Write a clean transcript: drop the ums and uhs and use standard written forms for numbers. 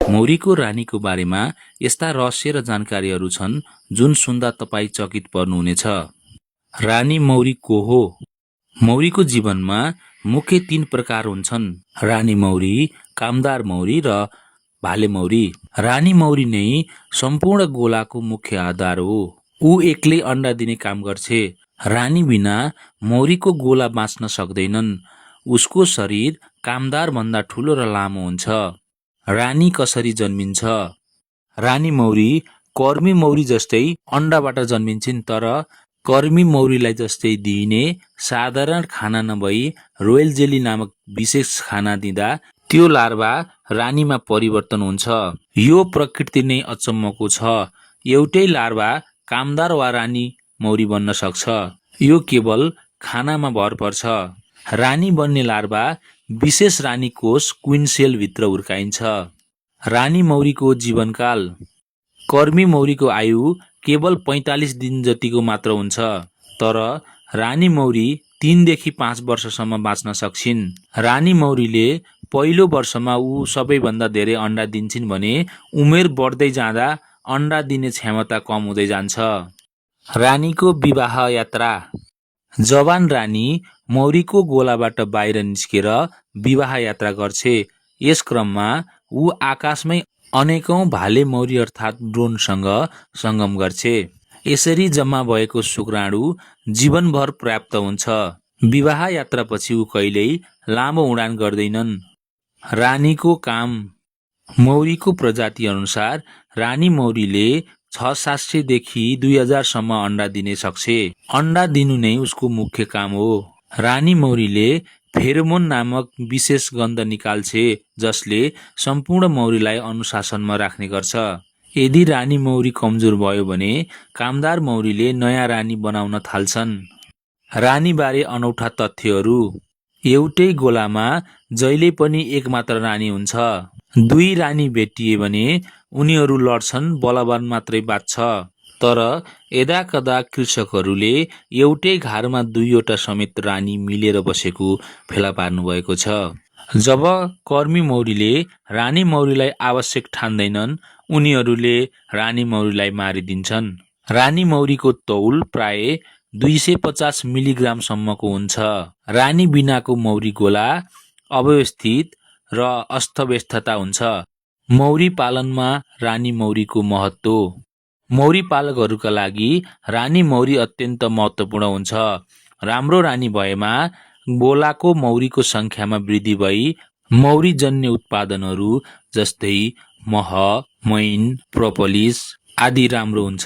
मौरीको रानीको बारेमा यस्ता रहस्य र जानकारीहरू छन् जुन सुन्दा तपाईँ चकित पर्नुहुनेछ। रानी मौरी को हो? मौरीको जीवनमा मुख्य 3 प्रकार हुन्छन्: रानी मौरी, कामदार मौरी र भाले मौरी। रानी मौरी नै सम्पूर्ण गोलाको मुख्य आधार हो। ऊ एक्लै अन्डा दिने काम गर्छे। रानी बिना मौरीको गोला बाँच्न सक्दैनन्। उसको शरीर कामदार भन्दा ठुलो र लामो हुन्छ। रानी कसरी जन्मिन्छ? रानी मौरी कर्मी मौरी जस्तै अन्डाबाट जन्मिन्छन्, तर कर्मी मौरीलाई जस्तै दिइने साधारण खाना नभई रोयल जेली नामक विशेष खाना दिँदा त्यो लार्भा रानीमा परिवर्तन हुन्छ। यो प्रकृति नै अचम्मको छ। एउटै लार्भा कामदार वा रानी मौरी बन्न सक्छ। यो केवल खानामा भर पर्छ। रानी बन्ने लार्भा विशेष रानी कोष क्वीन सेल भित्र हुर्काइन्छ। रानी मौरीको जीवनकाल: कर्मी मौरीको आयु केवल 45 दिन जतिको मात्र हुन्छ, तर रानी मौरी 3 देखि 5 वर्षसम्म बाँच्न सक्छिन्। रानी मौरीले पहिलो वर्षमा ऊ सबैभन्दा धेरै अन्डा दिन्छिन् भने उमेर बढ्दै जाँदा अन्डा दिने क्षमता कम हुँदै जान्छ। रानीको विवाह यात्रा: जवान रानी मौरीको गोलाबाट बाहिर निस्केर विवाह यात्रा गर्छे। यस क्रममा ऊ आकाशमै अनेकौं भाले मौरी अर्थात् ड्रोनसँग सङ्गम गर्छे। यसरी जम्मा भएको शुक्राणु जीवनभर पर्याप्त हुन्छ। विवाह यात्रापछि ऊ कहिल्यै लामो उडान गर्दैनन्। रानीको काम: मौरीको प्रजाति अनुसार रानी मौरीले 600 देखि 2000 सम्म अन्डा दिने सक्छे। अन्डा दिनु नै उसको मुख्य काम हो। रानी मौरीले फेरोमोन नामक विशेष गन्ध निकाल्छे, जसले सम्पूर्ण मौरीलाई अनुशासनमा राख्ने गर्छ। यदि रानी मौरी कमजोर भयो भने कामदार मौरीले नयाँ रानी बनाउन थाल्छन्। रानीबारे अनौठा तथ्यहरू: एउटै गोलामा जहिले पनि एक मात्र रानी हुन्छ। 2 रानी भेटिए भने उनीहरू लड्छन्, बलवान मात्रै बाँच्छ। तर यदाकदा कृषकहरूले एउटै घारमा 2वटा समेत रानी मिलेर बसेको फेला पार्नुभएको छ। जब कर्मी मौरीले रानी मौरीलाई आवश्यक ठान्दैनन्, उनीहरूले रानी मौरीलाई मारिदिन्छन्। रानी मौरीको तौल प्राय 250 मिलिग्राम सम्मको हुन्छ। रानी बिनाको मौरी गोला अव्यवस्थित र अस्तव्यस्तता हुन्छ। मौरी पालनमा रानी मौरीको महत्त्व: मौरी पालकहरूका लागि रानी मौरी अत्यन्त महत्त्वपूर्ण हुन्छ। राम्रो रानी भएमा गोलाको मौरीको सङ्ख्यामा वृद्धि भई मौरीजन्य उत्पादनहरू जस्तै मह, मैन, प्रोपोलिस आदि राम्रो हुन्छ।